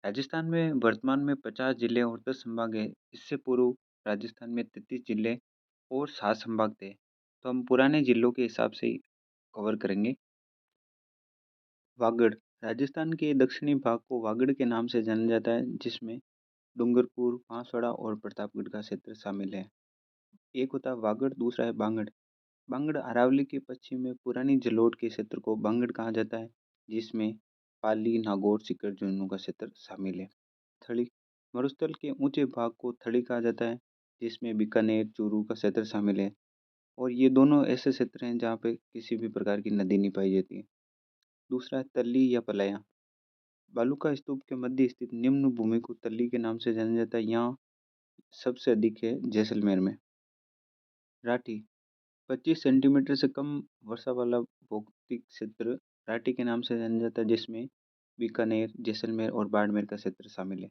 राजस्थान में वर्तमान में 50 जिले और 10 संभाग हैं। इससे पूर्व राजस्थान में 33 जिले और 7 संभाग थे। तो हम पुराने जिलों के हिसाब से ही कवर करेंगे। वागड़ राजस्थान के दक्षिणी भाग को वागड़ के नाम से जाना जाता है, जिसमें डूंगरपुर, बांसवाड़ा और प्रतापगढ़ का क्षेत्र शामिल है। एक होता है वागड़, दूसरा है बांगड़। बांगड़ अरावली के पश्चिम में पुरानी जलोढ़ के क्षेत्र को बांगड़ कहा जाता है, जिसमें पाली, नागौर, सीकर, झुंझुनू का क्षेत्र शामिल है। थड़ी मरुस्थल के ऊंचे भाग को थड़ी कहा जाता है, जिसमें बीकानेर, चूरू का क्षेत्र शामिल है। और ये दोनों ऐसे क्षेत्र हैं जहाँ पे किसी भी प्रकार की नदी नहीं पाई जाती है। दूसरा है तल्ली या पलाया। बालूका स्तूप के मध्य स्थित निम्न भूमि को तल्ली के नाम से जाना जाता है। यहाँ सबसे अधिक है जैसलमेर में। राठी 25 सेंटीमीटर से कम वर्षा वाला भौगोलिक क्षेत्र राठी के नाम से जाना जाता है, जिसमें बीकानेर, जैसलमेर और बाड़मेर का क्षेत्र शामिल है।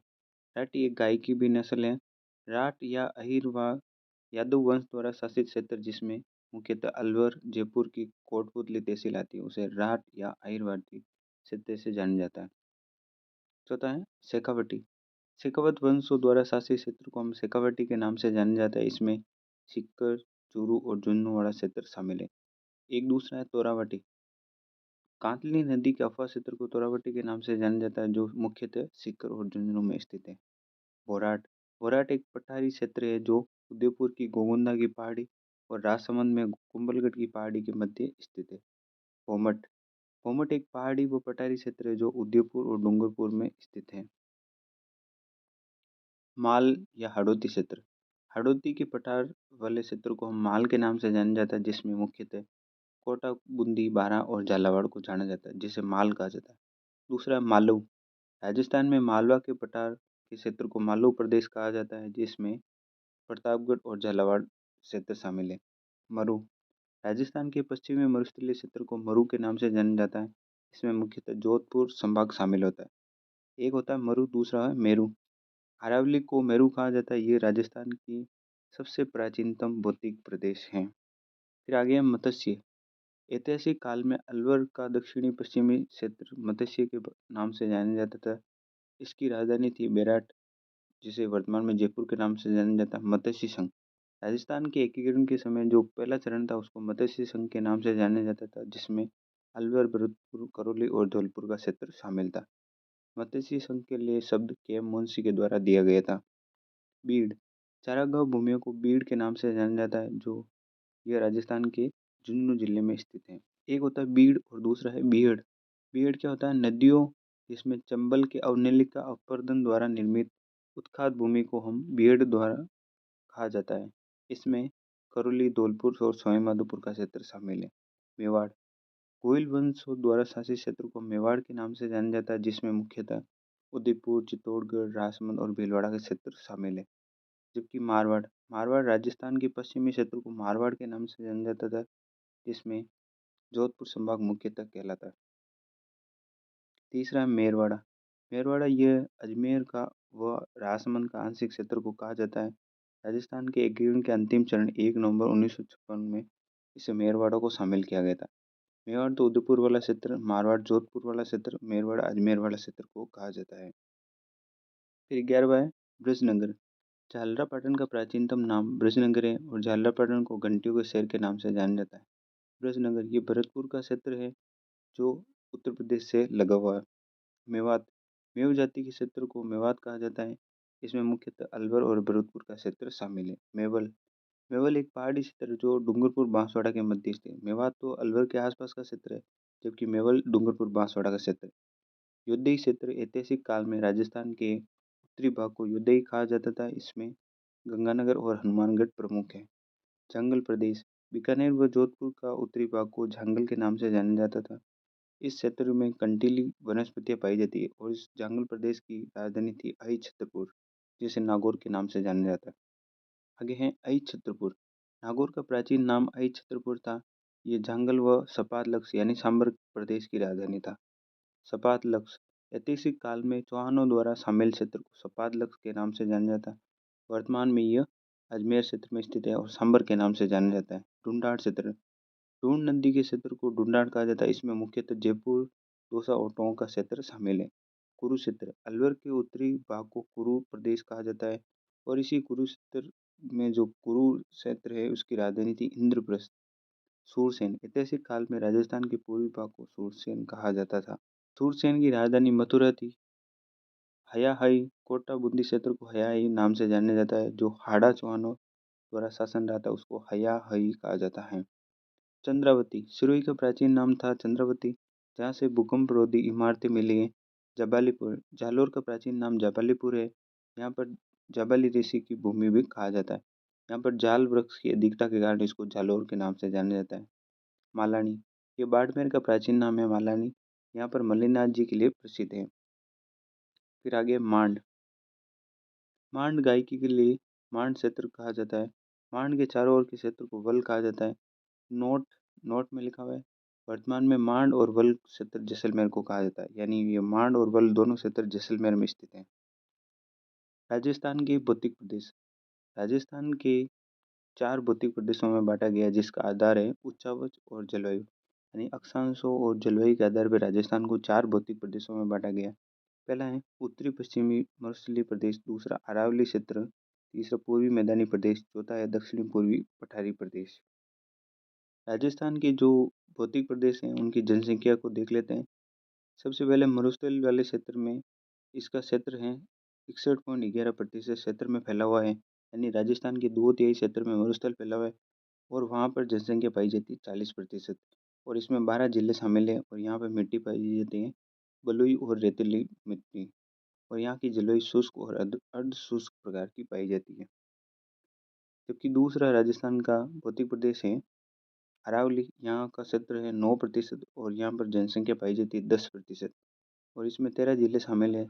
राठी एक गाय की भी नस्ल है। राठ या अहिरवा यादव वंश द्वारा शासित क्षेत्र, जिसमें मुख्यतः अलवर, जयपुर की कोटपुतली तहसील आती है, उसे राठ या अहिरवाड़ी क्षेत्र से जाना जाता है। चौथा है शेखावटी। शेखावत वंशों द्वारा शासित क्षेत्र को हम शेखावटी के नाम से जाना जाता है। इसमें सीकर, चूरू और झुंझुनू क्षेत्र शामिल है। एक दूसरा है तोरावटी। कांतली नदी के अफवाह क्षेत्र को तोरावटी के नाम से जाना जाता है, जो मुख्यतः सीकर और झुंझुनू में स्थित है। भोराट भोराट एक पठारी क्षेत्र है जो उदयपुर की गोगुंदा की पहाड़ी और राजसमंद में कुंभलगढ़ की पहाड़ी के मध्य स्थित है। भोमट भोमट एक पहाड़ी व पठारी क्षेत्र है जो उदयपुर और डूंगरपुर में स्थित है। माल या हाड़ौती क्षेत्र हाड़ौती के पठार वाले क्षेत्र को हम माल के नाम से जाना जाता है, जिसमें मुख्यतः कोटा, बूंदी, बारां और झालावाड़ को जाना जाता है, जिसे माल कहा जाता है। दूसरा मालव राजस्थान में मालवा के पठार के क्षेत्र को मालव प्रदेश कहा जाता है, जिसमें प्रतापगढ़ और झालावाड़ क्षेत्र शामिल है। मरु राजस्थान के पश्चिमी मरुस्थलीय क्षेत्र को मरु के नाम से जाना जाता है। इसमें मुख्यतः जोधपुर संभाग शामिल होता है। एक होता है मरु, दूसरा है मेरू। अरावली को मेरू कहा जाता है। ये राजस्थान की सबसे प्राचीनतम भौतिक प्रदेश है। फिर आगे है मत्स्य। ऐतिहासिक काल में अलवर का दक्षिणी पश्चिमी क्षेत्र मत्स्य के नाम से जाना जाता था। इसकी राजधानी थी बेराट, जिसे वर्तमान में जयपुर के नाम से जाना जाता है। मत्स्य संघ राजस्थान के एकीकरण के समय जो पहला चरण था उसको मत्स्य संघ के नाम से जाना जाता था, जिसमें अलवर, भरतपुर, करौली और धौलपुर का क्षेत्र शामिल था। मत्स्य संघ के लिए शब्द के मुंशी के द्वारा दिया गया था। बीड़ चारागाह भूमियों को बीड़ के नाम से जाना जाता है, जो यह राजस्थान के झुंझुनू जिले में स्थित है। एक होता है बीड़ और दूसरा है बीहड़। बीहड़ क्या होता है? नदियों जिसमें चंबल के अवनेलिका अपरदन द्वारा निर्मित उत्खात भूमि को हम बीहड़ द्वारा कहा जाता है। इसमें करौली, धौलपुर और सवाईमाधोपुर का क्षेत्र शामिल है। मेवाड़ गोइल वंशों द्वारा शासित क्षेत्र को मेवाड़ के नाम से जाना जाता है, जिसमें मुख्यतः उदयपुर, चित्तौड़गढ़, राजसमंद और भीलवाड़ा के क्षेत्र शामिल है। जबकि मारवाड़ मारवाड़ राजस्थान के पश्चिमी क्षेत्र को मारवाड़ के नाम से जाना जाता था, जिसमें जोधपुर संभाग मुख्यतः कहलाता है। तीसरा है मेरवाड़ा। मेरवाड़ा यह अजमेर का व राजसमंद का आंशिक क्षेत्र को कहा जाता है। राजस्थान के एकीकरण के अंतिम चरण 1 नवंबर 1956 में इसे मेरवाड़ा को शामिल किया गया था। मेवाड़ तो उदयपुर वाला क्षेत्र, मारवाड़ जोधपुर वाला क्षेत्र, मेरवाड़ा अजमेर वाला क्षेत्र को कहा जाता है। फिर 11वां है ब्रजनगर। झालरापाटन का प्राचीनतम नाम ब्रजनगर है और झालरापाटन को घंटियों के शहर के नाम से जाना जाता है। ब्रजनगर ये भरतपुर का क्षेत्र है जो उत्तर प्रदेश से लगा हुआ है। मेवात मेव जाति के क्षेत्र को मेवात कहा जाता है। इसमें मुख्यतः अलवर और भरतपुर का क्षेत्र शामिल है। मेवल मेवल एक पहाड़ी क्षेत्र है जो डूंगरपुर, बांसवाड़ा के मध्य स्थित है। मेवात तो अलवर के आसपास का क्षेत्र है, जबकि मेवल डूंगरपुर, बांसवाड़ा का क्षेत्र है। युद्धई क्षेत्र ऐतिहासिक काल में राजस्थान के उत्तरी भाग को युद्धई कहा जाता था। इसमें गंगानगर और हनुमानगढ़ प्रमुख है। जंगल प्रदेश बीकानेर व जोधपुर का उत्तरी भाग को जंगल के नाम से जाना जाता था। इस क्षेत्र में कंटीली वनस्पतियां पाई जाती है और इस जंगल प्रदेश की राजधानी थी अहि छत्रपुर, जिसे नागौर के नाम से जाना जाता है। आगे है अहि छत्रपुर। नागौर का प्राचीन नाम अहि छत्रपुर था। ये जंगल व सपात लक्ष यानी सांबर प्रदेश की राजधानी था। सपात लक्ष ऐतिहासिक काल में चौहानों द्वारा शामिल क्षेत्र को सपात लक्ष के नाम से जाना जाता है। वर्तमान में यह अजमेर क्षेत्र में स्थित है और सांबर के नाम से जाना जाता है। ढूंढाड़ क्षेत्र ढूंढ नदी के क्षेत्र को ढूंढाड़ कहा जाता है। इसमें मुख्यतः जयपुर, दौसा और टोंक का क्षेत्र शामिल है। कुरुक्षेत्र अलवर के उत्तरी भाग को कुरु प्रदेश कहा जाता है और इसी कुरुक्षेत्र में जो कुरुक्षेत्र है उसकी राजधानी थी इंद्रप्रस्थ। सूरसेन ऐतिहासिक काल में राजस्थान के पूर्वी भाग को सूरसेन कहा जाता था। सूरसेन की राजधानी मथुरा थी। हयाहई कोटा बूंदी क्षेत्र को हयाहई नाम से जाना जाता है। जो हाड़ा चौहानों द्वारा शासन रहा था उसको हयाहई कहा जाता है। चंद्रावती सिरोही का प्राचीन नाम था चंद्रावती, जहाँ से भूकंप रोधी इमारतें मिली हैं। जबालीपुर जालोर का प्राचीन नाम जबालीपुर है। यहाँ पर जबाली ऋषि की भूमि भी कहा जाता है। यहाँ पर जाल वृक्ष की अधिकता के कारण इसको जालोर के नाम से जाना जाता है। मालानी ये बाड़मेर का प्राचीन नाम है मालानी। यहाँ पर मल्लिनाथ जी के लिए प्रसिद्ध है। फिर आगे मांड मांड गायकी के लिए मांड क्षेत्र कहा जाता है। मांड के चारों ओर के क्षेत्र को वल कहा जाता है। नोट नोट में लिखा हुआ है वर्तमान में मांड और वल क्षेत्र जैसलमेर को कहा जाता है, यानी ये मांड और वल दोनों क्षेत्र जैसलमेर में स्थित हैं। राजस्थान के भौतिक प्रदेश राजस्थान के 4 भौतिक प्रदेशों में बांटा गया है, जिसका आधार है उच्चावच और जलवायु, यानी अक्षांशों और जलवायु के आधार पर राजस्थान को 4 भौतिक प्रदेशों में बांटा गया है। पहला है उत्तरी पश्चिमी मरुस्थलीय प्रदेश, दूसरा अरावली क्षेत्र, तीसरा पूर्वी मैदानी प्रदेश, चौथा है दक्षिणी पूर्वी पठारी प्रदेश। राजस्थान के जो भौतिक प्रदेश हैं उनकी जनसंख्या को देख लेते हैं। सबसे पहले मरुस्थल वाले क्षेत्र में इसका क्षेत्र है 61.11% क्षेत्र में फैला हुआ है, यानी राजस्थान के 2/3 क्षेत्र में मरुस्थल फैला हुआ है और वहाँ पर जनसंख्या पाई जाती है 40%। और इसमें 12 जिले शामिल हैं और यहाँ पर मिट्टी पाई जाती है बलुई और रेतीली मिट्टी, और यहाँ की जलवायु शुष्क और अर्ध शुष्क प्रकार की पाई जाती है। जबकि दूसरा राजस्थान का भौतिक प्रदेश है अरावली, यहाँ का क्षेत्र है 9% और यहाँ पर जनसंख्या पाई जाती है 10% और इसमें 13 जिले शामिल है।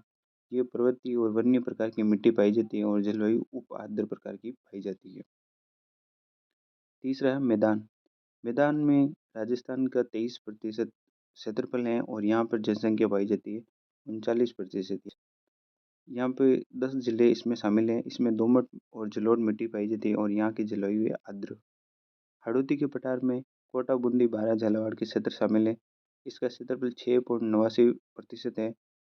ये पर्वतीय और वन्य प्रकार की मिट्टी पाई जाती है और जलवायु उप आर्द्र प्रकार की पाई जाती है। तीसरा है मैदान मैदान में राजस्थान का 23% क्षेत्रफल है और यहाँ पर जनसंख्या पाई जाती है 39%। यहाँ पे 10 जिले इसमें शामिल हैं। इसमें दोमट और जलोढ़ मिट्टी पाई जाती है और यहाँ की जलवायु है आर्द्र। हाड़ौती के पठार में कोटा बूंदी बारा झालावाड़ के क्षेत्र शामिल है। इसका क्षेत्रफल 6.89% है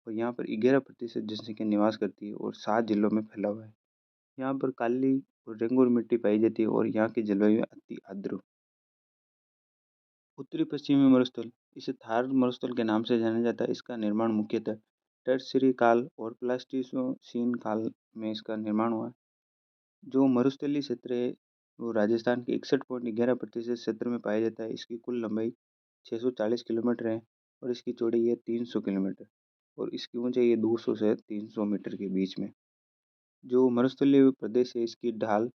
और यहाँ पर 11% जनसंख्या निवास करती है और 7 जिलों में फैला हुआ है। यहाँ पर काली और रेंगुर मिट्टी पाई जाती है और यहाँ की जलवायु अति आर्द्र। उत्तरी पश्चिमी मरुस्थल इसे थार मरुस्थल के नाम से जाना जाता है। इसका निर्माण मुख्यतः टर्शरी काल और प्लास्टिसोसीन काल में इसका निर्माण हुआ। जो मरुस्थलीय क्षेत्र है वो राजस्थान के 61.11% क्षेत्र में पाया जाता है। इसकी कुल लंबाई 640 किलोमीटर है और इसकी चौड़ाई है 300 किलोमीटर और इसकी ऊंचाई है 200 से 300 मीटर के बीच में। जो मरुस्थलीय प्रदेश है इसकी ढाल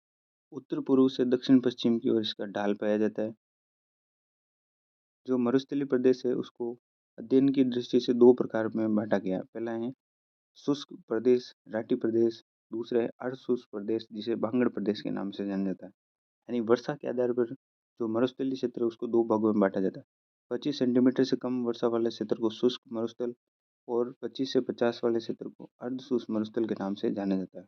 उत्तर पूर्व से दक्षिण पश्चिम की ओर इसका ढाल पाया जाता है। जो मरुस्थलीय प्रदेश है उसको अध्ययन की दृष्टि से 2 प्रकार में बांटा गया है। पहला है शुष्क प्रदेश राठी प्रदेश, दूसरा है अर्ध शुष्क प्रदेश जिसे भांगड़ प्रदेश के नाम से जाना जाता है। यानी वर्षा के आधार पर जो मरुस्थलीय क्षेत्र है उसको 2 भागों में बांटा जाता है। 25 सेंटीमीटर से कम वर्षा वाले क्षेत्र को शुष्क मरुस्थल और 25 से 50 वाले क्षेत्र को अर्ध शुष्क मरुस्थल के नाम से जाना जाता है।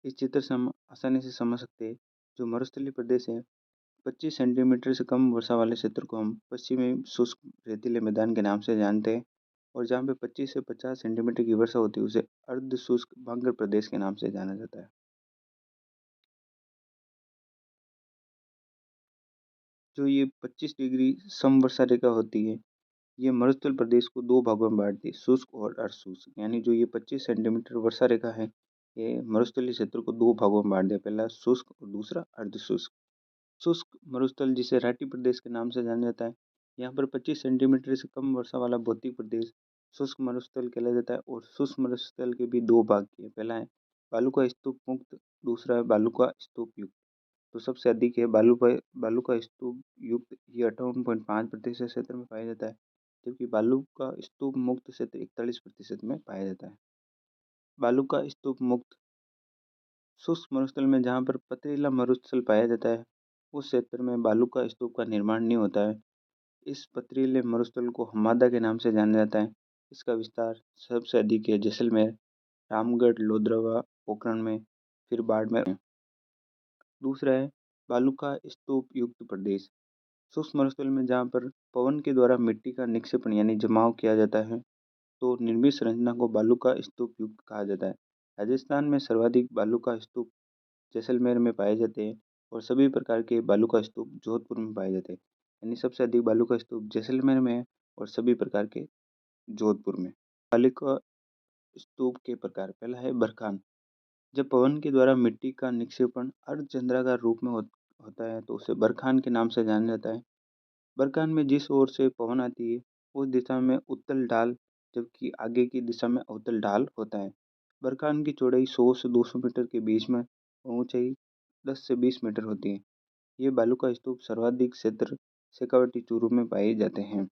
इस चित्र से हम आसानी से समझ सकते हैं जो मरुस्थलीय प्रदेश है 25 सेंटीमीटर से कम वर्षा वाले क्षेत्र को हम पश्चिमी शुष्क रेतीले मैदान के नाम से जानते हैं और जहाँ पे 25 से 50 सेंटीमीटर की वर्षा होती है उसे अर्ध शुष्क भांगर प्रदेश के नाम से जाना जाता है। जो ये 25 डिग्री समवर्षा रेखा होती है ये मरुस्थल प्रदेश को 2 भागों में बांटती है, शुष्क और अर्धशुष्क। यानी जो ये 25 सेंटीमीटर वर्षा रेखा है ये मरुस्थलीय क्षेत्र को 2 भागों में बांट दिया, पहला शुष्क और दूसरा अर्धशुष्क। शुष्क मरुस्थल जिसे राठी प्रदेश के नाम से जाना जाता है, यहाँ पर 25 सेंटीमीटर से कम वर्षा वाला भौतिक प्रदेश शुष्क मरुस्थल कहला जाता है और शुष्क मरुस्थल के भी 2 भाग किए, पहला है बालू का स्तूप मुक्त, दूसरा है बालू का स्तूप युक्त। तो सबसे अधिक है बालू का स्तूप युक्त, ये 58.5% क्षेत्र में पाया जाता है, जबकि बालू का स्तूप मुक्त क्षेत्र 41% में पाया जाता है। बालू का स्तूप मुक्त शुष्क मरुस्थल में जहाँ पर पथरीला मरुस्थल पाया जाता है उस क्षेत्र में बालू का स्तूप का निर्माण नहीं होता है। इस पथरीले मरुस्थल को हमादा के नाम से जाना जाता है। इसका विस्तार सबसे अधिक है जैसलमेर, रामगढ़, लोधरवा, पोखरण में, फिर बाड़मेर में। दूसरा है बालू का स्तूप युक्त प्रदेश। शुष्क मरुस्थल में जहाँ पर पवन के द्वारा मिट्टी का निक्षेपण यानी जमाव किया जाता है, तो निर्मित संरचना को बालू का स्तूप युक्त कहा जाता है। राजस्थान में सर्वाधिक बालू का स्तूप जैसलमेर में पाए जाते हैं और सभी प्रकार के बालू का स्तूप जोधपुर में पाए जाते हैं। यानी सबसे अधिक बालू का स्तूप जैसलमेर में है और सभी प्रकार के जोधपुर में। बालू का स्तूप के प्रकार, पहला है बरखान। जब पवन के द्वारा मिट्टी का निक्षेपण अर्धचंद्राकार रूप में होता है तो उसे बरखान के नाम से जाना जाता है। बरखान में जिस ओर से पवन आती है उस दिशा में उत्तल ढाल, जबकि आगे की दिशा में अवतल ढाल होता है। बरखान की चौड़ाई 100 से 200 मीटर के बीच में और ऊंचाई 10 से 20 मीटर होती है। ये बालू का स्तूप सर्वाधिक क्षेत्र शेखावटी चूरू में पाए जाते हैं।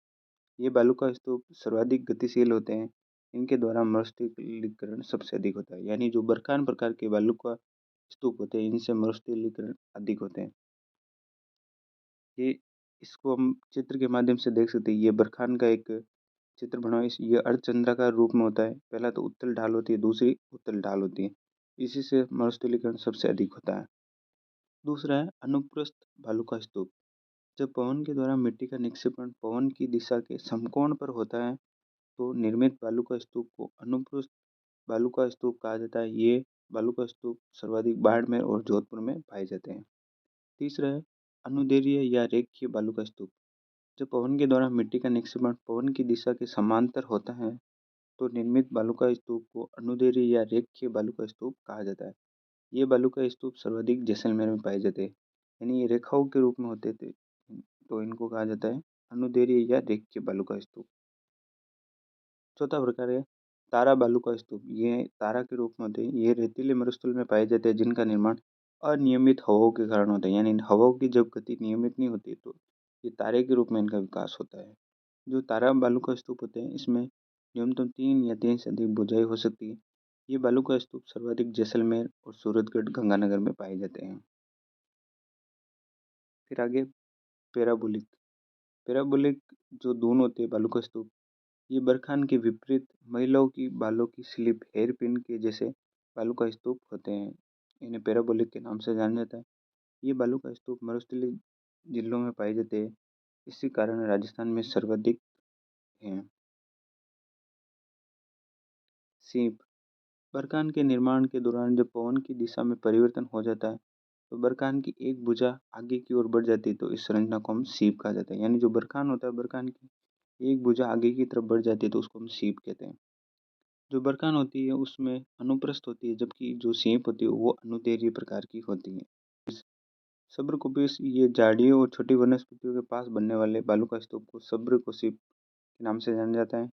ये बालू का स्तूप सर्वाधिक गतिशील होते हैं। इनके द्वारा मरुस्थलीकरण सबसे अधिक होता है। यानी जो बरखान प्रकार के बालू का स्तूप होते हैं इनसे मरुस्थलीकरण अधिक होते हैं। ये इसको हम चित्र के माध्यम से देख सकते हैं। ये बरखान का एक चित्र बना है। ये अर्धचंद्राकार रूप में होता है। पहला तो उत्तल ढाल होती है, दूसरी उत्तल ढाल होती है। इसी से मरुस्थलीकरण सबसे अधिक होता है। दूसरा है अनुप्रस्थ बालू का स्तूप। जब पवन के द्वारा मिट्टी का निक्षेपण पवन की दिशा के समकोण पर होता है तो निर्मित बालू का स्तूप को अनुप्रस्थ बालू का स्तूप कहा जाता है। ये बालू का स्तूप सर्वाधिक बाड़मेर और जोधपुर में पाए जाते हैं। तीसरा है अनुदैर्ध्य या रेखीय बालू का स्तूप। जब पवन के द्वारा मिट्टी का निक्षेपण पवन की दिशा के समांतर होता है तो निर्मित बालू का स्तूप को अनुदैर्ध्य या रेखीय बालू का स्तूप कहा जाता है। ये बालू का स्तूप सर्वाधिक जैसलमेर में पाए जाते हैं। यानी ये रेखाओं के रूप में होते थे तो इनको कहा जाता है अनुदैर्ध्य या रेखीय बालू का स्तूप। चौथा प्रकार है तारा बालू का स्तूप। ये तारा के रूप में होते हैं। ये रेतीले मरुस्थल में पाए जाते हैं जिनका निर्माण अनियमित हवाओं के कारण होता है। यानी हवाओं की जब गति नियमित नहीं होती तो ये तारे के रूप में इनका विकास होता है। जो तारा बालू का स्तूप होते हैं इसमें न्यूनतम 3 या 3 से अधिक भुजाएं हो सकती है। ये बालू का स्तूप सर्वाधिक जैसलमेर और सूरतगढ़ गंगानगर में पाए जाते हैं। फिर आगे पैराबोलिक। पैराबोलिक जो दून होते हैं बालू का स्तूप, ये बरखान के विपरीत महिलाओं की बालों की स्लिप हेयर पिन के जैसे बालू का स्तूप होते हैं। इन्हें पैराबोलिक के नाम से जाना जाता है। ये बालू का स्तूप मरुस्थलीय जिलों में पाए जाते हैं। इसी कारण राजस्थान में सर्वाधिक हैं। सीप। बरखान के निर्माण के दौरान जब पवन की दिशा में परिवर्तन हो जाता है तो बरखान की एक भुजा आगे की ओर बढ़ जाती है तो इस संरचना को हम सीप कहा जाता है। यानी जो बरखान होता है बरखान की एक भुजा आगे की तरफ बढ़ जाती है तो उसको हम सीप कहते हैं। जो बरखान होती है उसमें अनुप्रस्थ होती है जबकि जो सीप होती है वो अनुदैर्ध्य प्रकार की होती है। सब्रकुपेश ये झाड़ियों और छोटी वनस्पतियों के पास बनने वाले बालू का स्तूप को सब्रकुशिप के नाम से जाना जाता है।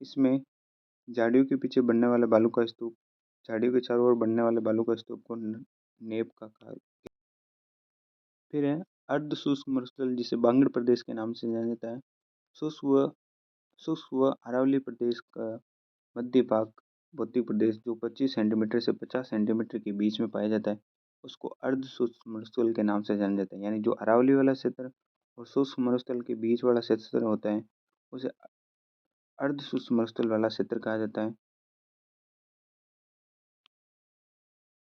इसमें झाड़ियों के पीछे बनने वाले बालू का स्तूप, झाड़ियों के चारों ओर बनने वाले बालू का स्तूप को नेप का कहा। फिर है अर्ध शुष्क मरुस्थल जिसे बांगड़ प्रदेश के नाम से जाना जाता है। शुष्क व अरावली प्रदेश का मध्य भाग भौतिक प्रदेश जो 25 सेंटीमीटर से 50 सेंटीमीटर के बीच में पाया जाता है उसको अर्ध शुष्क मरुस्थल के नाम से जाना जाता है। यानी जो अरावली वाला क्षेत्र और शुष्क मरुस्थल के बीच वाला क्षेत्र होता है उसे अर्ध शुष्क मरुस्थल वाला क्षेत्र कहा जाता है।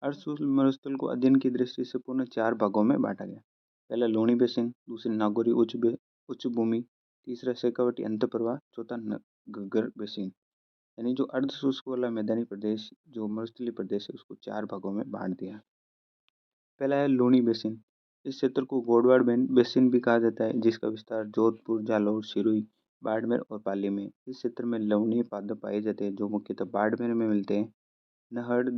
अर्ध शुष्क मरुस्थल को अध्ययन की दृष्टि से पुनः 4 भागों में बांटा गया। पहला लूणी बेसिन, दूसरी नागौरी उच्च भूमि, तीसरा शेखावटी अंतःप्रवाह, चौथा घग्गर बेसिन। यानी जो अर्ध शुष्क वाला मैदानी प्रदेश जो मरुस्थलीय प्रदेश है उसको 4 भागों में बांट दिया। पहला है लूणी बेसिन। इस क्षेत्र को गोडवाड़ बेसिन भी कहा जाता है जिसका विस्तार जोधपुर, जालौर, सिरोही, बाड़मेर और पाली में। इस क्षेत्र में लवणीय पादप पाए जाते हैं जो मुख्यतः बाड़मेर में मिलते हैं। नहर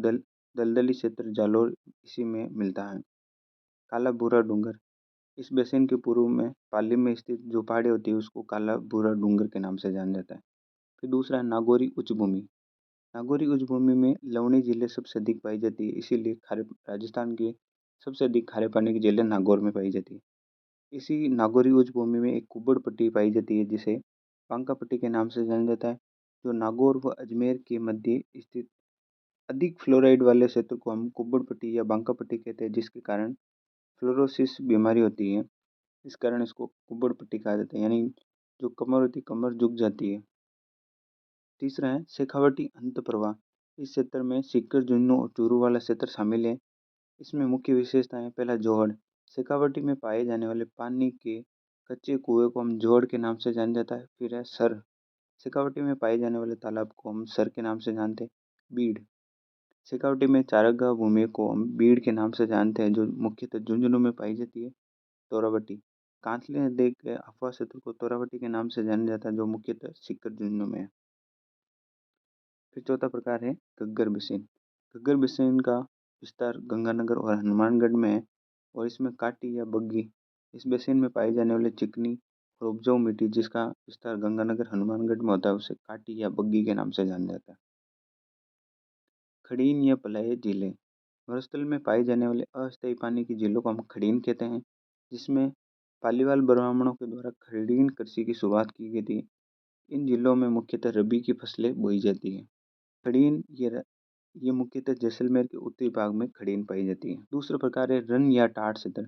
दलदली क्षेत्र जालौर इसी में मिलता है। काला भूरा डूंगर। इस बेसिन के पूर्व में पाली में स्थित जो पहाड़ी होती है उसको काला भूरा डूंगर के नाम से जाना जाता है। फिर दूसरा है नागौरी उच्च भूमि। नागौरी उच्च भूमि में लवणी झीलें सबसे अधिक पाई जाती है इसीलिए खारे राजस्थान के सबसे अधिक खारे पानी की झीलें नागौर में पाई जाती है। इसी नागौरी उच्च भूमि में एक कुब्बड़ पट्टी पाई जाती है जिसे बांका पट्टी के नाम से जाना जाता है। जो नागौर व अजमेर के मध्य स्थित अधिक फ्लोराइड वाले क्षेत्र को हम कुब्बड़ पट्टी या बांका पट्टी कहते हैं जिसके कारण फ्लोरोसिस बीमारी होती है। इस कारण इसको कुब्बड़ पट्टी कहा जाता है। यानी जो कमर होती है कमर झुक जाती है। तीसरा है शेखावटी अंतःप्रवाह। इस क्षेत्र में सीकर, झुंझुनू और चूरू वाला क्षेत्र शामिल है। इसमें मुख्य विशेषताएं, पहला जोहड़। शेखावटी में पाए जाने वाले पानी के कच्चे कुएं को हम जोड़ के नाम से जाना जाता है। फिर है सर, शेखावटी में पाए जाने वाले तालाब को हम सर के नाम से जानते हैं। बीड़, शेखावटी में चारागाह भूमि को हम बीड़ के नाम से जानते हैं, जो मुख्यतः झुंझुनू में पाई जाती है। तोरावटी, कांतली नदी के अफवाह क्षेत्र को तोरावटी के नाम से जाना जाता है, जो मुख्यतः सीकर झुंझुनू में है। फिर चौथा प्रकार है घग्गर बेसिन। घग्गर बेसिन का विस्तार गंगानगर और हनुमानगढ़ में है और इसमें काटी या बग्गी, इस बेसिन में पाई जाने वाली चिकनी और उपजाऊ मिट्टी जिसका विस्तार गंगानगर हनुमानगढ़ में होता है उसे काटी या बग्गी के नाम से जाना जाता है। खड़ीन या पलाय झीलें, मरुस्थल में पाई जाने वाले अस्थायी पानी की झीलों को हम खड़ीन कहते हैं, जिसमें पालीवाल ब्राह्मणों के द्वारा खड़ीन कृषि की शुरुआत की गई थी। इन जिलों में मुख्यतः रबी की फसलें बोई जाती हैं। खड़ीन ये मुख्यतः जैसलमेर के उत्तरी भाग में खड़ीन पाई जाती है। दूसरा प्रकार है रन या टाट क्षेत्र।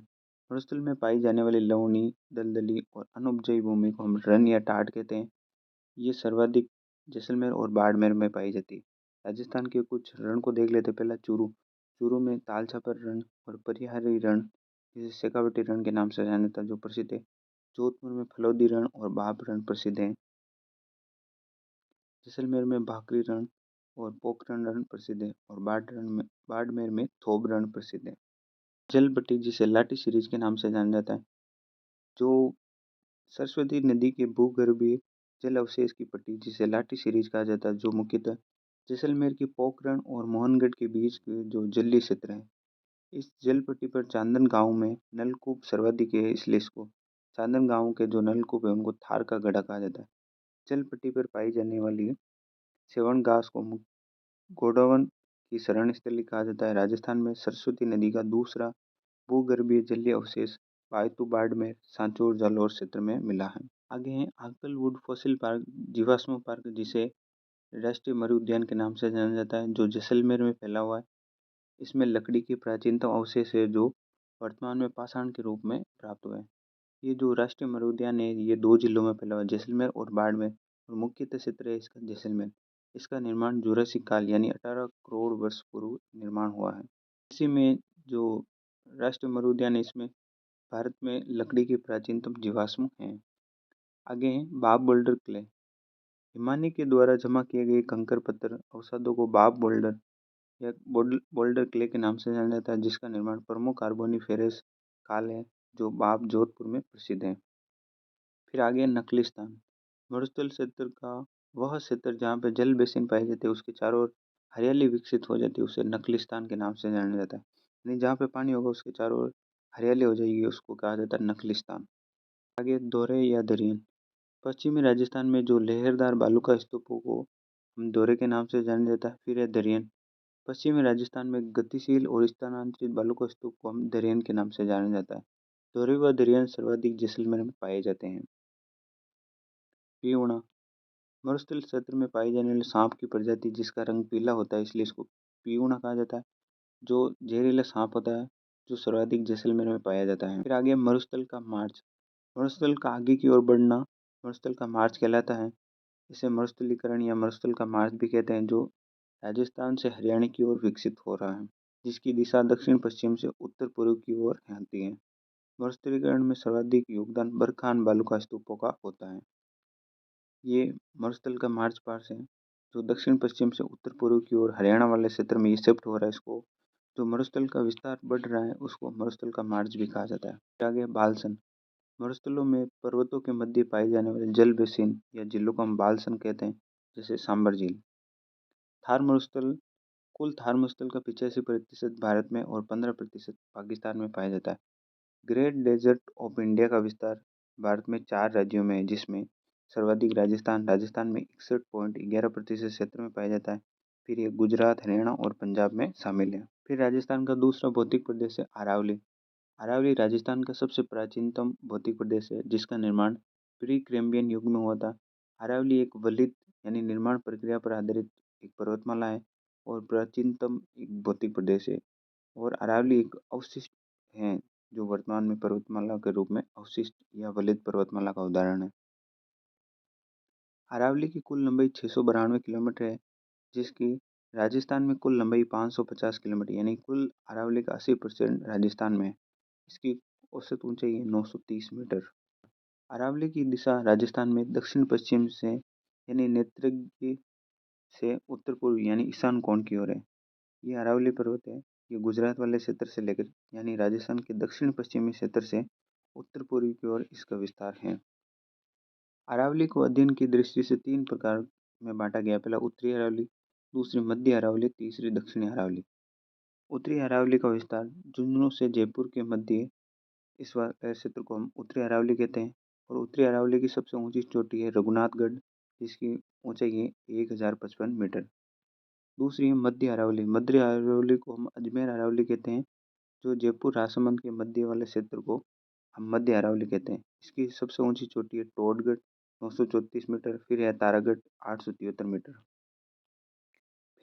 मरुस्थल में पाई जाने वाली लवणी, दलदली और अनउपजाऊ भूमि को हम रन या टाट कहते हैं। ये सर्वाधिक जैसलमेर और बाड़मेर में पाई जाती है। राजस्थान के कुछ रण को देख लेते हैं। पहला चूरू, चूरू में तालछापर रण और परिहारी रण, जिसे शेखावटी रण के नाम से जाना जाता है, जो प्रसिद्ध है। जोधपुर में फलोदी रण और बाब रण प्रसिद्ध हैं। जैसलमेर में भाकरी रण और पोखरण रण प्रसिद्ध है और बाड़मेर में थोब रण प्रसिद्ध है। जलपट्टी, जिसे लाठी सीरीज के नाम से जाना जाता है, जो सरस्वती नदी के भूगर्भीय जल अवशेष की पट्टी जिसे लाठी सीरीज कहा जाता है, जो मुख्यतः जैसलमेर की पोखरण और मोहनगढ़ के बीच के जो जलीय क्षेत्र है। इस जलपट्टी पर चांदन गांव में नलकूप सर्वाधिक है, इसलिए इसको चांदन गांव के जो नलकूप है उनको थार का गढ़ा कहा जाता है। जलपट्टी पर पाई जाने वाली सेवन घास को गोडावन की शरण स्थली कहा जाता है। राजस्थान में सरस्वती नदी का दूसरा भूगर्भीय जलीय अवशेष पायतू बाड़मेर, सांचौर, जालौर क्षेत्र में मिला है। आगे है आंकलवुड फॉसिल पार्क, जीवाश्म पार्क, जिसे राष्ट्रीय मरु उद्यान के नाम से जाना जाता है, जो जैसलमेर में फैला हुआ है। इसमें लकड़ी के प्राचीनतम अवशेष है जो वर्तमान में पाषाण के रूप में प्राप्त हुए हैं। ये जो राष्ट्रीय मरु उद्यान है ये 2 जिलों में फैला हुआ है, जैसलमेर और बाड़मेर, और मुख्यतः क्षेत्र है इसका जैसलमेर। इसका निर्माण जुरासिक काल यानी 18 करोड़ वर्ष पूर्व निर्माण हुआ है। इसी में जो राष्ट्रीय मरु उद्यान है इसमें भारत में लकड़ी के प्राचीनतम जीवाश्म हैं। आगे हैं बाब बोल्डर क्ले। हिमानी के द्वारा जमा किए गए कंकर पत्थर अवसादों को बाब बोल्डर या बोल्डर क्ले के नाम से जाना जाता है, जिसका निर्माण प्रमुख कार्बोनिफेरस काल है, जो बाब जोधपुर में प्रसिद्ध है। फिर आगे नखलिस्तान, मरुस्थल क्षेत्र का वह क्षेत्र जहाँ पे जल बेसिन पाए जाते हैं उसके चारों ओर हरियाली विकसित हो जाती है, उसे नखलिस्तान के नाम से जाना जाता है। यानी जहाँ पे पानी होगा उसके चारों ओर हरियाली हो जाएगी, उसको कहा जाता है नखलिस्तान। आगे दोरे या दरियन, पश्चिमी राजस्थान में जो लहरदार बालू स्तूपों को हम दोरे के नाम से जाना जाता है। फिर है दरियन, पश्चिमी राजस्थान में गतिशील और स्थानांतरित बालू स्तूप को हम दरियन के नाम से जाना जाता है। दोरे व दरियन सर्वाधिक जैसलमेर में पाए जाते हैं। पीऊणा, मरुस्थल क्षेत्र में पाई जाने वाले सांप की प्रजाति जिसका रंग पीला होता है, इसलिए इसको पीऊणा कहा जाता है, जो जहरीला सांप होता है, जो सर्वाधिक जैसलमेर में पाया जाता है। फिर आगे मरुस्थल का मार्च, मरुस्थल का आगे की ओर बढ़ना मरुस्थल का मार्च कहलाता है। इसे मरुस्थलीकरण या मरुस्थल का मार्च भी कहते हैं, जो राजस्थान से हरियाणा की ओर विकसित हो रहा है, जिसकी दिशा दक्षिण पश्चिम से उत्तर पूर्व की ओर आती है। मरुस्थलीकरण में सर्वाधिक योगदान बरखान बालू स्तूपों का होता है। ये मरुस्थल का मार्च पास है, जो दक्षिण पश्चिम से उत्तर पूर्व की ओर हरियाणा वाले क्षेत्र में ये शिफ्ट हो रहा है। इसको जो मरुस्थल का विस्तार बढ़ रहा है उसको मरुस्थल का मार्च भी कहा जाता है। फिर आगे बालसन, मरुस्थलों में पर्वतों के मध्य पाए जाने वाले जल बेसिन या झीलों को हम बालसन कहते हैं, जैसे सांबर झील। थार मरुस्थल, कुल थार मरुस्थल का 85% भारत में और 15% पाकिस्तान में पाया जाता है। ग्रेट डेजर्ट ऑफ इंडिया का विस्तार भारत में 4 राज्यों में है, जिसमें सर्वाधिक राजस्थान में 61.11% क्षेत्र में पाया जाता है। फिर ये गुजरात, हरियाणा और पंजाब में शामिल है। फिर राजस्थान का दूसरा भौतिक प्रदेश है अरावली। अरावली राजस्थान का सबसे प्राचीनतम भौतिक प्रदेश है, जिसका निर्माण प्री कैम्ब्रियन युग में हुआ था। अरावली एक वलित यानी निर्माण प्रक्रिया पर आधारित एक पर्वतमाला है और प्राचीनतम एक भौतिक प्रदेश है। और अरावली एक अवशिष्ट है, जो वर्तमान में पर्वतमाला के रूप में अवशिष्ट या वलित पर्वतमाला का उदाहरण है। अरावली की कुल लंबाई 692 किलोमीटर है, जिसकी राजस्थान में कुल लंबाई 550 किलोमीटर, यानी कुल अरावली का 80% राजस्थान में है। इसकी औसत ऊंचाई है 930 मीटर। अरावली की दिशा राजस्थान में दक्षिण पश्चिम से यानी नेत्रगि से उत्तर पूर्व यानी ईशान कोण की ओर है। ये अरावली पर्वत है। ये गुजरात वाले क्षेत्र से लेकर यानी राजस्थान के दक्षिण पश्चिमी क्षेत्र से उत्तर पूर्व की ओर इसका विस्तार है। अरावली को अध्ययन की दृष्टि से तीन प्रकार में बांटा गया। पहला उत्तरी अरावली, दूसरी मध्य अरावली, तीसरी दक्षिणी अरावली। उत्तरी अरावली का विस्तार झुंझुनू से जयपुर के मध्य इस क्षेत्र को हम उत्तरी अरावली कहते हैं। और उत्तरी अरावली की सबसे ऊंची चोटी है रघुनाथगढ़, जिसकी ऊंचाई है 1055 मीटर। दूसरी है मध्य अरावली। मध्य अरावली को हम अजमेर अरावली कहते हैं, जो जयपुर राजसमंद के मध्य वाले क्षेत्र को हम मध्य अरावली कहते हैं। इसकी सबसे ऊंची चोटी है टोडगढ़ 934 मीटर। फिर है तारागढ़ 873 मीटर।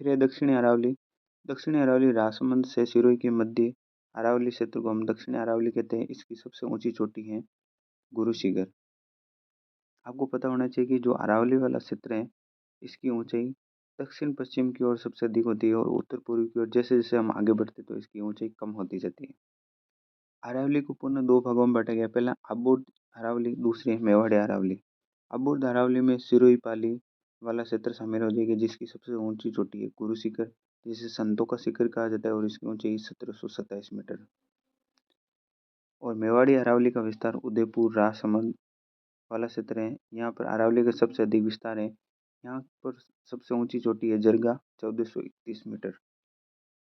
फिर है दक्षिणी अरावली। दक्षिणी अरावली राजसमंद से सिरोही के मध्य अरावली क्षेत्र को हम दक्षिणी अरावली कहते हैं। इसकी सबसे ऊंची चोटी है गुरु शिखर। आपको पता होना चाहिए कि जो अरावली वाला क्षेत्र है, इसकी ऊंचाई दक्षिण पश्चिम की ओर सबसे अधिक होती है और उत्तर पूर्व की ओर जैसे जैसे हम आगे बढ़ते तो इसकी ऊंचाई कम होती जाती है। अरावली को पुनः दो भागों में बांटा गया। पहला अबुर्द अरावली, दूसरी मेवाड़ी अरावली। अबुर्द अरावली में सिरोही पाली वाला क्षेत्र शामिल हो जाएगा, जिसकी सबसे ऊंची चोटी है गुरु शिखर, जिसे संतों का शिखर कहा जाता है और इसकी ऊंचाई 1727 मीटर। और मेवाड़ी अरावली का विस्तार उदयपुर राजसमंद वाला क्षेत्र है। यहाँ पर अरावली का सबसे अधिक विस्तार है। यहाँ पर सबसे ऊंची चोटी है जरगा 1431 मीटर।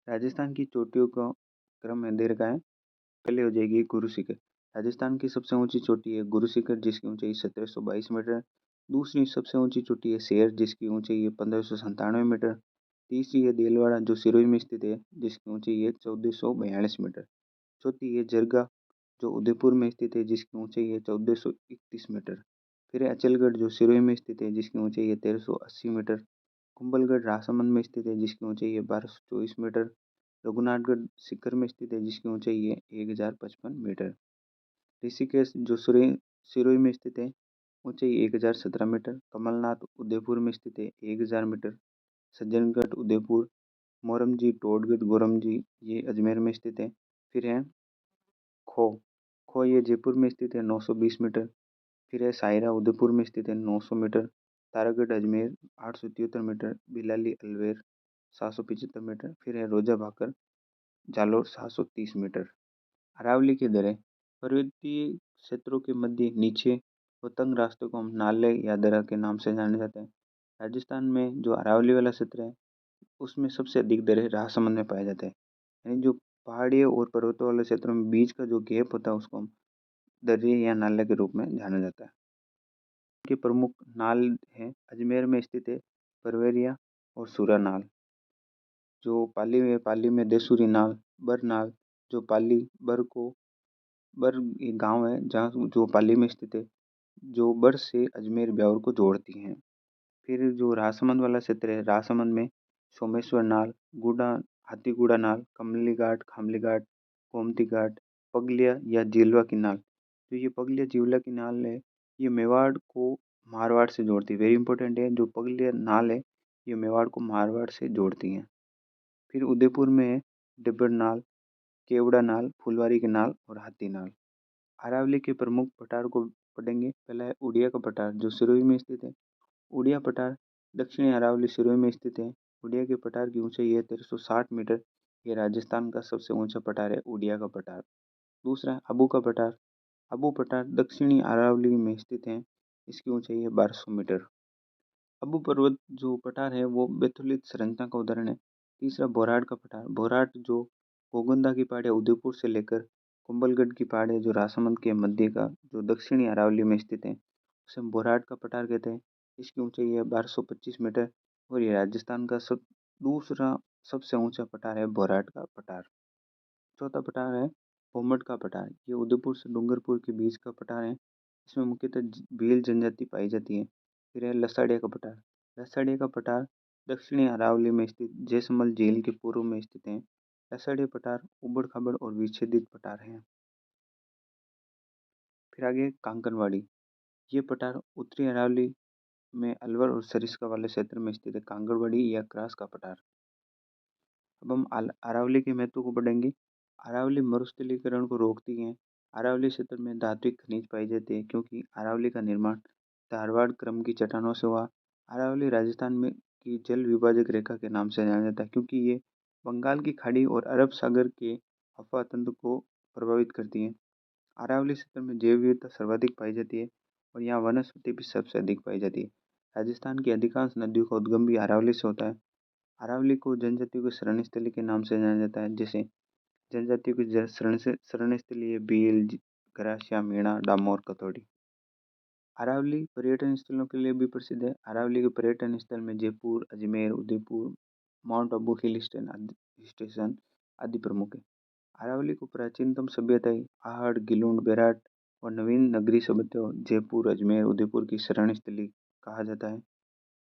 राजस्थान की चोटियों का क्रम में दे रखा है। पहले हो जाएगी गुरु शिखर। राजस्थान की सबसे ऊंची चोटी है गुरु शिखर, जिसकी ऊंचाई 1722 मीटर। दूसरी सबसे ऊंची चोटी है शेर, जिसकी ऊंचाई है 1597 मीटर। तीसरी है देलवाड़ा, जो सिरोही में स्थित है, जिसकी ऊंचाई है 1442 मीटर। चौथी है जरगा, जो उदयपुर में स्थित है, जिसकी ऊंचाई है 1431 मीटर। फिर है अचलगढ़, जो सिरोही में स्थित है, जिसकी ऊंचाई है 1380 मीटर। कुंभलगढ़ राजसमंद में स्थित है, जिसकी ऊंचाई है 1224 मीटर। रघुनाथगढ़ सीकर में स्थित है, जिसकी ऊंचाई है 1055 मीटर। ऋषिकेश, जो सिरोही में स्थित है, ऊंचाई 1017 मीटर। कमलनाथ उदयपुर में स्थित है 1000 मीटर। सज्जनगढ़ उदयपुर, मोरमजी टोडगढ़ गोरमजी ये अजमेर में स्थित है। फिर है खो खो ये जयपुर में स्थित है 920 मीटर। फिर है सायरा उदयपुर में स्थित है 900 metre. Taragarh Ajmer 873 metre. Bilali अलवेर 775 metre. फिर है रोजा भाकर जालोर 730 मीटर। अरावली की दरें पर्वतीय क्षेत्रों के मध्य नीचे व तंग रास्तों को हम नाले या दर्रा के नाम से जाने जाते हैं। राजस्थान में जो अरावली वाला क्षेत्र है, उसमें सबसे अधिक दरें राजसमंद में पाए जाते हैं। यानी जो पहाड़ी और पर्वतों वाले क्षेत्रों में बीच का जो गैप होता है, उसको हम दर्रे या नाले के रूप में जाना जाता है। के प्रमुख नाल हैं, अजमेर में स्थित है परवेरिया और सूरा नाल। जो पाली में देसूरी नाल, बरनाल, जो पाली बर को बर एक गांव है जहाँ जो पाली में स्थित है, जो बर से अजमेर ब्यावर को जोड़ती हैं। फिर जो राजसमंद वाला क्षेत्र है, राजसमंद में सोमेश्वर नाल, गुडा हाथीगुड़ा नाल, कमली घाट, खामली घाट, गोमती घाट, पगलिया या जिलवा की नाल। तो ये पगलिया जिलवा की नाल है, ये मेवाड़ को मारवाड़ से जोड़ती है। वेरी इंपॉर्टेंट है, जो पगलिया नाल है, ये मेवाड़ को मारवाड़ से जोड़ती हैं। फिर उदयपुर में है डिब्बर नाल, केवड़ा नाल, फुलवारी की नाल और हाथी नाल। अरावली के प्रमुख पठार को पढ़ेंगे। पहला है उड़िया का पठार, जो सिरोही में स्थित है। उड़िया पठार दक्षिणी अरावली सिरोही में स्थित है। उड़िया के पठार की ऊंचाई है 1360 मीटर। ये राजस्थान का सबसे ऊंचा पठार है उड़िया का पठार। दूसरा है अबू का पठार। अबू पठार दक्षिणी अरावली में स्थित है। इसकी ऊंचाई है 1200 मीटर। अबू पर्वत जो पठार है वो बेथुलित संरचना का उदाहरण है। तीसरा बोराट का पठार। बोराट जो गोगंदा की पहाड़ी उदयपुर से लेकर कुंभलगढ़ की पहाड़ी जो राजसमंद के मध्य का जो दक्षिणी अरावली में स्थित है, उसे हम बोराट का पठार कहते हैं। इसकी ऊंचाई है 1225 मीटर और ये राजस्थान का दूसरा सबसे ऊंचा पठार है बोराट का पठार। चौथा पठार है भोमट का पठार। ये उदयपुर से डूंगरपुर के बीच का पठार है। इसमें मुख्यतः भील जनजाति पाई जाती है। फिर है लसाड़िया का पठार। लसाड़िया का पठार दक्षिणी अरावली में स्थित जैसमल झील के पूर्व में स्थित है। लसाड़िया पठार उबड़ खाबड़ और विच्छेदित पठार है। फिर आगे कांकरवाड़ी। ये पठार उत्तरी अरावली में अलवर और सरिस्का वाले क्षेत्र में स्थित है। कांकरवाड़ी या क्रास का पठार। अब हम अरावली के महत्व को पढ़ेंगे। अरावली मरुस्थलीकरण को रोकती है। अरावली क्षेत्र में धात्विक खनिज पाई जाती है क्योंकि अरावली का निर्माण धारवाड़ क्रम की चट्टानों से हुआ। अरावली राजस्थान में की जल विभाजक रेखा के नाम से जाना जाता है क्योंकि ये बंगाल की खाड़ी और अरब सागर के हवा तंत्र को प्रभावित करती है। अरावली क्षेत्र में जैव विविधता सर्वाधिक पाई जाती है और यहाँ वनस्पति भी सबसे अधिक पाई जाती है। राजस्थान की अधिकांश नदियों का उद्गम भी अरावली से होता है। अरावली को जनजातियों के शरण स्थली के नाम से जाना जाता है, जैसे जनजातियों की शरण स्थली है भील, गरासिया, मीणा, डामोर, कतौड़ी। अरावली पर्यटन स्थलों के लिए भी प्रसिद्ध है। अरावली के पर्यटन स्थल में Jaipur, Ajmer, Udaipur, mount Abu hill station आदि प्रमुख है। अरावली को प्राचीनतम सभ्यताएं आहड़, गिलुंड, बेराट और नवीन नगरीय सभ्यताओं जयपुर, अजमेर, उदयपुर की शरण स्थली कहा जाता है।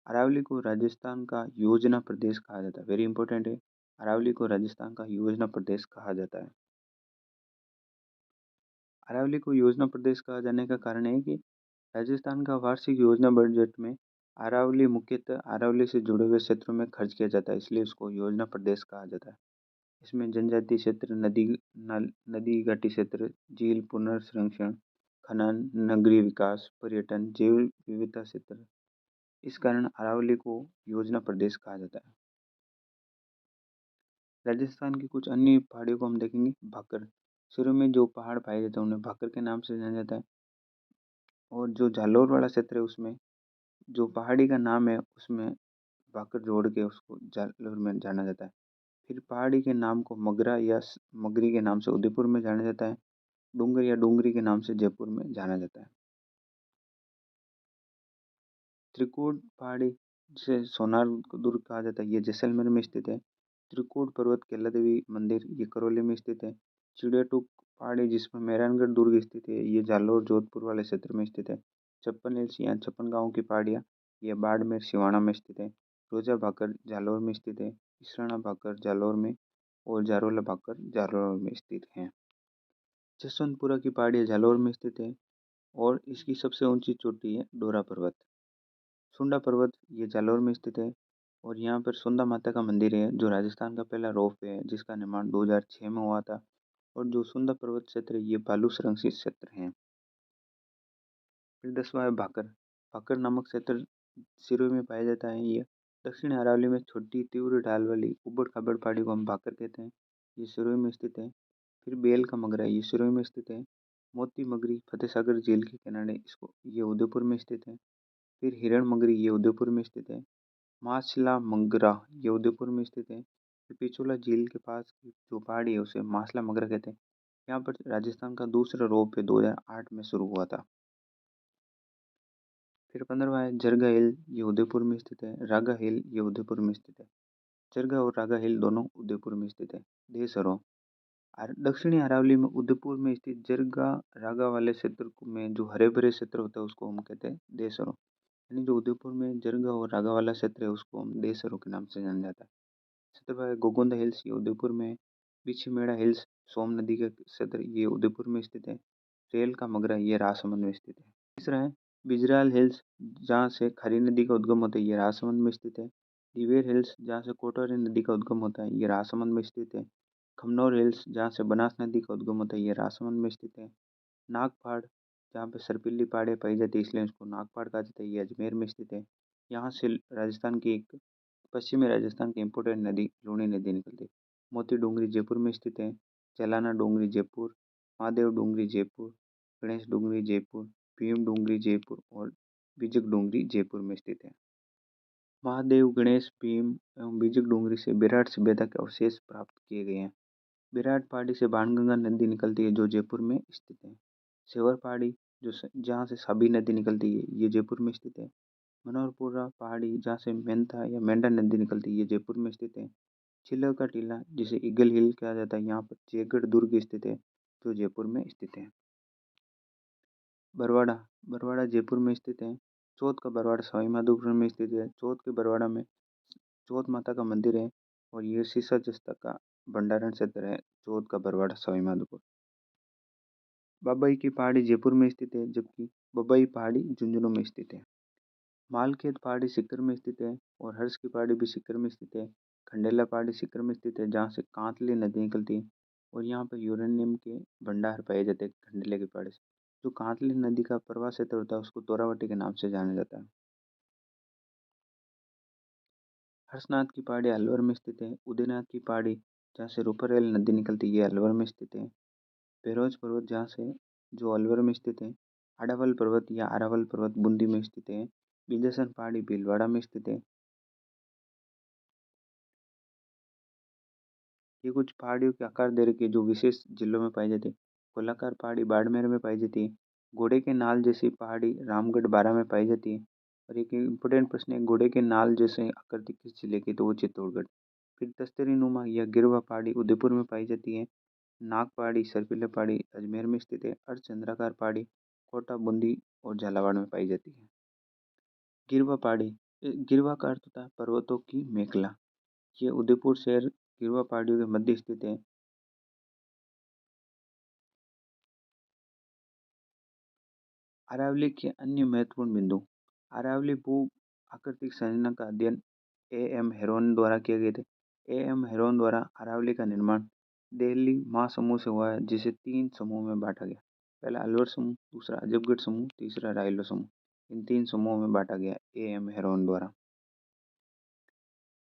अरावली को राजस्थान का योजना प्रदेश कहा जाता है। वेरी इंपॉर्टेंट है। अरावली को राजस्थान का योजना प्रदेश कहा जाता है। अरावली को योजना प्रदेश कहा जाने का कारण है कि राजस्थान का वार्षिक योजना बजट में अरावली मुख्यतः अरावली से जुड़े हुए क्षेत्रों में खर्च किया जाता है, इसलिए उसको योजना प्रदेश कहा जाता है। इसमें जनजातीय क्षेत्र, नदी घाटी क्षेत्र, झील पुनर्संरक्षण, खनन, नगरीय विकास, पर्यटन, जैव विविधता क्षेत्र, इस कारण अरावली को योजना प्रदेश कहा जाता है। राजस्थान की कुछ अन्य पहाड़ियों को हम देखेंगे। भाकर, शुरू में जो पहाड़ पाए जाते हैं उन्हें भाकर के नाम से जाना जाता है। और जो जालोर वाला क्षेत्र है उसमें जो पहाड़ी का नाम है उसमें भाकर जोड़ के उसको जालोर में जाना जाता है। फिर पहाड़ी के नाम को मगरा या मगरी के नाम से उदयपुर में जाना जाता है। डूंगर या डूंगरी के नाम से जयपुर में जाना जाता है। त्रिकूट पहाड़ी जिसे सोनार दुर्ग कहा जाता है, ये जैसलमेर में स्थित है। त्रिकूट पर्वत केला देवी मंदिर ये करौली में स्थित है। चिड़ियाटूक पहाड़ी जिसमें मेहरानगढ़ दुर्ग स्थित है, ये जालोर जोधपुर वाले क्षेत्र में स्थित है। छप्पन हिल्स या छप्पन गांव की पहाड़ियाँ ये बाड़मेर सिवाना में स्थित है। रोजा भाकर जालोर में स्थित है। इसराना भाकर जालोर में और जारोला भाकर जालोर में स्थित है। जसवंतपुरा की पहाड़ियाँ जालोर में स्थित है और इसकी सबसे ऊंची चोटी है डोरा पर्वत। सुंडा पर्वत ये जालोर में स्थित है और यहाँ पर सुंदा माता का मंदिर है जो राजस्थान का पहला रोप है जिसका निर्माण 2006 में हुआ था। और जो सुंदा पर्वत क्षेत्र है ये बालू संरक्षित क्षेत्र है। फिर 10वां है भाकर। भाकर नामक क्षेत्र सिरोही में पाया जाता है। ये दक्षिण अरावली में छोटी तीव्र ढाल वाली उबड़ खाबड़ पहाड़ी को हम भाकर कहते हैं। ये सिरोही में स्थित है। फिर बेल का मगरा ये सिरोही में स्थित है। मोती मगरी फतेह सागर झील के किनारे इसको ये उदयपुर में स्थित है। फिर हिरण मगरी ये उदयपुर में स्थित है। मासला मंगरा ये उदयपुर में स्थित है। फिर पिछोला झील के पास की जो पहाड़ी है उसे मासला मंगरा कहते हैं। यहाँ पर राजस्थान का दूसरा रोप 2008 में शुरू हुआ था। फिर 15वां है जरगा हिल ये उदयपुर में स्थित है। रागा हिल ये उदयपुर में स्थित है। जरगा और रागा हिल दोनों उदयपुर में स्थित है। देसरो दक्षिणी अरावली में उदयपुर में स्थित जरगा रागा वाले क्षेत्र में जो हरे भरे क्षेत्र होता है उसको हम कहते हैं देसरो। यानी जो उदयपुर में जरगा और रागा वाला क्षेत्र है उसको हम देसरो के नाम से जाना जाता है। क्षेत्र है गोगोंदा हिल्स ये उदयपुर में। बिछमेड़ा हिल्स सोम नदी के क्षेत्र ये उदयपुर में स्थित है। रेल का मगरा ये राजसमंद में स्थित है। तीसरा है बिजराल हिल्स जहाँ से खरी नदी का उद्गम होता है ये राजसमंद में स्थित है। दिवेर हिल्स जहाँ से कोटवारी नदी का उद्गम होता है ये राजसमंद में स्थित है। खमनौर हिल्स जहाँ से बनास नदी का उद्गम होता है ये राजसमंद में स्थित है। नागपहाड़ जहाँ पे सर्पिली पहाड़ियाँ पाई जाती है इसलिए इसको नागपहाड़ कहा जाता है, ये अजमेर में स्थित है। यहाँ से राजस्थान की एक पश्चिमी राजस्थान की इम्पोर्टेंट नदी लूणी नदी निकलती है। मोती डूंगरी जयपुर में स्थित है। चलाना डूंगरी जयपुर, महादेव डूंगरी जयपुर, गणेश डूंगरी जयपुर, भीम डूंगरी जयपुर और बीजक डूंगरी जयपुर में स्थित है। महादेव, गणेश, भीम एवं बीजक डूंगरी से विराट सभ्यता के अवशेष प्राप्त किए गए हैं। विराट पहाड़ी से बाणगंगा नदी निकलती है जो जयपुर में स्थित है। सेवर पहाड़ी जहाँ से साबी नदी निकलती है ये जयपुर में स्थित है। मनोहरपुरा पहाड़ी जहाँ से मेंथा या मेंढा नदी निकलती है ये जयपुर में स्थित है। चिल्ला का टीला जिसे ईगल हिल कहा जाता है यहाँ पर जयगढ़ दुर्ग स्थित है जो जयपुर में स्थित है। बरवाड़ा बरवाड़ा जयपुर में स्थित है। चौथ का बरवाड़ा सवाई माधोपुर में स्थित है। चौथ के बरवाड़ा में चौथ माता का मंदिर है और ये शीशा जस्ता का भंडारण क्षेत्र है। चौथ का बरवाड़ा सवाई माधोपुर। बाबई की पहाड़ी जयपुर में स्थित है जबकि बबई पहाड़ी झुंझुनू में स्थित है। मालखेत पहाड़ी सीकर में स्थित है और हर्ष की पहाड़ी भी सीकर में स्थित है। खंडेला पहाड़ी सीकर में स्थित है जहाँ से कांतली नदी निकलती है और यहाँ पर यूरेनियम के भंडार पाए जाते हैं खंडेले के पहाड़ से। जो कांतली नदी का प्रवाह क्षेत्र होता है उसको तोरावटी के नाम से जाना जाता है। हर्षनाथ की पहाड़ी अलवर में स्थित है। उदयनाथ की पहाड़ी जहाँ से रूपरेल नदी निकलती है ये अलवर में स्थित है। बेरोज पर्वत जहाँ से जो अलवर में स्थित है। अडावल पर्वत या अरावल पर्वत बूंदी में स्थित है। बिंदेसन पहाड़ी भीलवाड़ा में स्थित है। ये कुछ पहाड़ियों के आकार दे रखे जो विशेष जिलों में पाई जाती है। गोलाकार पहाड़ी बाड़मेर में पाई जाती है। घोड़े के नाल जैसी पहाड़ी रामगढ़ बारा में पाई जाती है। और एक इम्पोर्टेंट प्रश्न है, घोड़े के नाल जैसे आकृति किस जिले की, तो वो चित्तौड़गढ़। फिर दस्तरी नुमा या गिरवा पहाड़ी उदयपुर में पाई जाती है। नाग पहाड़ी सरपीला पहाड़ी अजमेर में स्थित है। अर्धचंद्राकार पहाड़ी कोटा बूंदी और झालावाड़ में पाई जाती है। गिरवा पहाड़ी, गिरवा का अर्थ होता है पर्वतों की मेखला। ये उदयपुर शहर गिरवा पहाड़ियों के मध्य स्थित है। अरावली के अन्य महत्वपूर्ण बिंदु। अरावली भू आकृतिक संरचना का अध्ययन एएम हेरोन द्वारा किए गए थे। एएम हेरोन द्वारा अरावली का निर्माण दिल्ली महासमूह से हुआ है जिसे 3 समूह में बांटा गया। पहला अलवर समूह, दूसरा अजबगढ़ समूह, तीसरा रायलो समूह। इन 3 समूहों में बांटा गया एएम हेरोन द्वारा।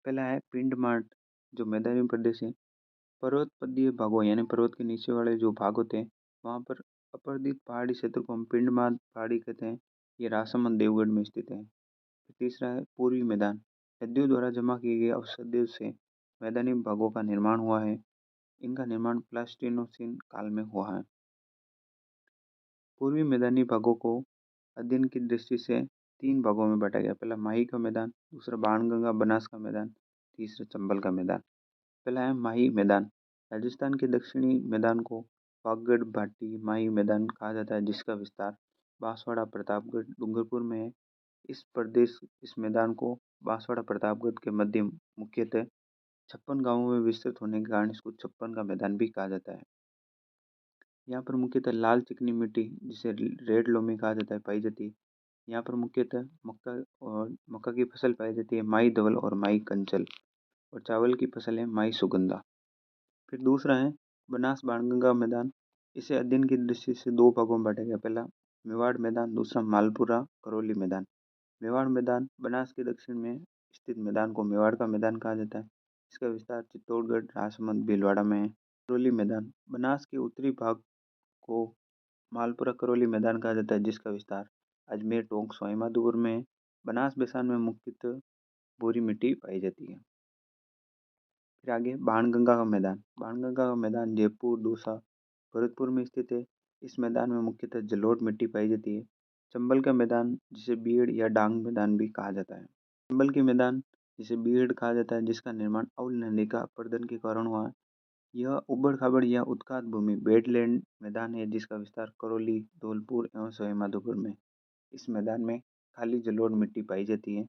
पहला है पिंडमार्ट जो मैदानी प्रदेश है। पर्वत पदीय भागों यानी पर्वत के नीचे वाले जो भाग होते हैं वहाँ पर अपर्दित पहाड़ी क्षेत्र को हम पिंडमार्ट पहाड़ी कहते हैं। ये राजसमंद देवगढ़ में स्थित है। तीसरा है पूर्वी मैदान। नदियों द्वारा जमा किए गए अवशेषों से मैदानी भागों का निर्माण हुआ है। इनका निर्माण प्लास्टिनोसिन काल में हुआ है। पूर्वी मैदानी भागों को अध्ययन की दृष्टि से 3 भागों में बांटा गया। पहला माही का मैदान, दूसरा बाणगंगा बनास का मैदान, तीसरा चंबल का मैदान। पहला है माही मैदान। राजस्थान के दक्षिणी मैदान को वागड़ भाटी माही मैदान कहा जाता है जिसका विस्तार बांसवाड़ा प्रतापगढ़ डूंगरपुर में है। इस मैदान को बांसवाड़ा प्रतापगढ़ के मध्य मुख्यतः 56 गांवों में विस्तृत होने के कारण इसको 56 का मैदान भी कहा जाता है। यहाँ पर मुख्यतः लाल चिकनी मिट्टी जिसे रेड लोमी कहा जाता है पाई जाती है। यहाँ पर मुख्यतः मक्का की फसल पाई जाती है, माई धवल और माई कंचल। और चावल की फसल है माई सुगंधा। फिर दूसरा है बनास बाणगंगा मैदान। इसे अध्ययन की दृष्टि से 2 भागों में बांटा गया। पहला मेवाड़ मैदान, दूसरा मालपुरा करौली मैदान। मेवाड़ मैदान बनास के दक्षिण में स्थित मैदान को मेवाड़ का मैदान कहा जाता है। इसका विस्तार चित्तौड़गढ़ राजसमंद भीलवाड़ा में है। करौली मैदान बनास के उत्तरी भाग को मालपुरा करौली मैदान कहा जाता है जिसका विस्तार अजमेर टोंक सवाईमाधोपुर में है। बनास बेसान में मुख्यतः भूरी मिट्टी पाई जाती है। फिर आगे बाणगंगा का मैदान। बाणगंगा का मैदान जयपुर दौसा भरतपुर में स्थित है। इस मैदान में मुख्यतः जलोढ़ मिट्टी पाई जाती है। चंबल का मैदान जिसे बीड़ या डांग मैदान भी कहा जाता है। चंबल के मैदान जिसे बीड़ कहा जाता है जिसका निर्माण अउल नदी का अपर्दन के कारण हुआ है। यह उबड़ खाबड़ या उत्खात भूमि वेटलैंड मैदान है जिसका विस्तार करौली धौलपुर एवं सवाईमाधोपुर में। इस मैदान में खाली जलोढ़ मिट्टी पाई जाती है।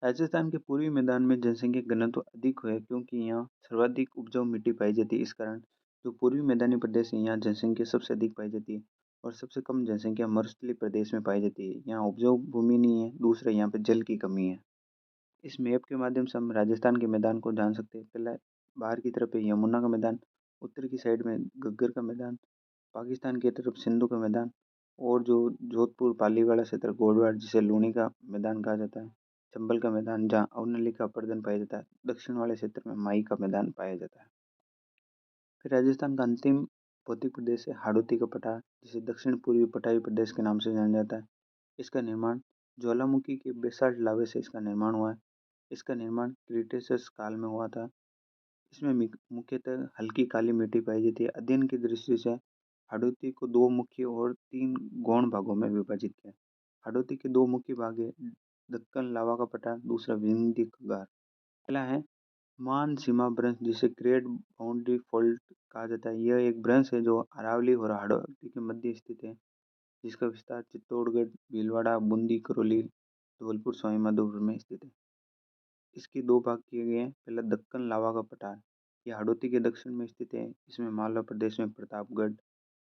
राजस्थान के पूर्वी मैदान में जनसंख्या घनत्व अधिक है क्योंकि यहाँ सर्वाधिक उपजाऊ मिट्टी पाई जाती है। इस कारण जो पूर्वी मैदानी प्रदेश है यहाँ जनसंख्या सबसे अधिक पाई जाती है। और सबसे कम जनसंख्या मरुस्थलीय प्रदेश में पाई जाती है। यहाँ उपजाऊ भूमि नहीं है। दूसरा यहाँ पे जल की कमी है। इस मैप के माध्यम से हम राजस्थान के मैदान को जान सकते हैं। पहला बाहर की तरफ है यमुना का मैदान, उत्तर की साइड में घग्गर का मैदान, पाकिस्तान की तरफ सिंधु का मैदान, और जो जोधपुर पाली वाला क्षेत्र गोडवाड़ जिसे लूणी का मैदान कहा जाता है, चंबल का मैदान जहाँ अवनली का प्रदन पाया जाता है, दक्षिण वाले क्षेत्र में माई का मैदान पाया जाता है। फिर राजस्थान का अंतिम भौतिक प्रदेश है हाड़ौती का पठार जिसे दक्षिण पूर्वी पठारी प्रदेश के नाम से जाना जाता है। इसका निर्माण ज्वालामुखी के बेसाल्ट लावे से इसका निर्माण हुआ है। इसका निर्माण क्रीटेशियस काल में हुआ था। इसमें मुख्यतः हल्की काली मिट्टी पाई जाती है। अध्ययन की दृष्टि से हाड़ौती को 2 मुख्य और 3 गौण भागों में विभाजित किया। हाड़ौती के 2 मुख्य भाग है दक्कन लावा का पठार, दूसरा विंध्य गार। पहला है मान सीमा भ्रंश जिसे ग्रेट बाउंड्री फॉल्ट कहा जाता है। यह एक भ्रंश है जो अरावली और हाड़ौती के मध्य स्थित है जिसका विस्तार चित्तौड़गढ़ भीलवाड़ा बूंदी करौली धौलपुर सवाईमाधोपुर में स्थित है। इसके 2 भाग किए गए हैं। पहला दक्कन लावा का पठार, यह हाड़ौती के दक्षिण में स्थित है। इसमें मालवा प्रदेश में प्रतापगढ़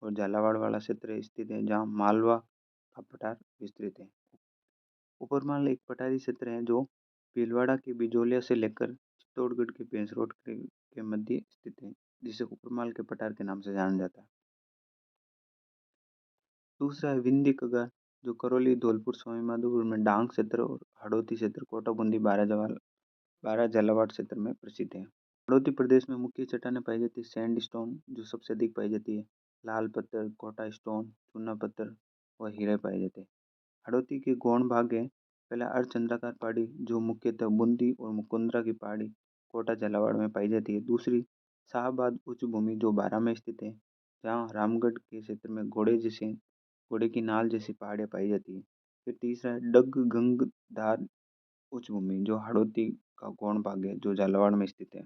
और झालावाड़ वाला क्षेत्र स्थित है जहाँ मालवा का पठार विस्तृत है। उपरमाल एक पठारी क्षेत्र है जो भीलवाड़ा के बिजोलिया से लेकर चित्तौड़गढ़ के पेंच रोड के मध्य स्थित है, जिसे ऊपरमाल के पठार के नाम से जाना जाता है। दूसरा है विंध्य कगार, जो करौली, धौलपुर, स्वामी माधोपुर में डांग क्षेत्र और हड़ौती क्षेत्र, कोटा बूंदी, बारह झालावाड़ क्षेत्र में प्रसिद्ध है। हड़ौती प्रदेश में मुख्य चट्टानें पाई जाती है सैंड स्टोन, जो सबसे अधिक पाई जाती है, लाल पत्थर, कोटा स्टोन, चूना पत्थर और हीरे पाए जाते हैं। हड़ौती के गौण भाग है, पहला अर्धचंद्राकार पहाड़ी, जो मुख्यतः बूंदी और मुकुंदरा की पहाड़ी, कोटा झालावाड़ में पाई जाती है। दूसरी शाहबाद उच्च भूमि, जो बारह में स्थित है, जहाँ रामगढ़ के क्षेत्र में घोड़े की नाल जैसी पहाड़ियाँ पाई जाती है। फिर तीसरा है डग गंगधार उच्च भूमि, जो हड़ौती का गौण भाग है, जो झालावाड़ में स्थित है।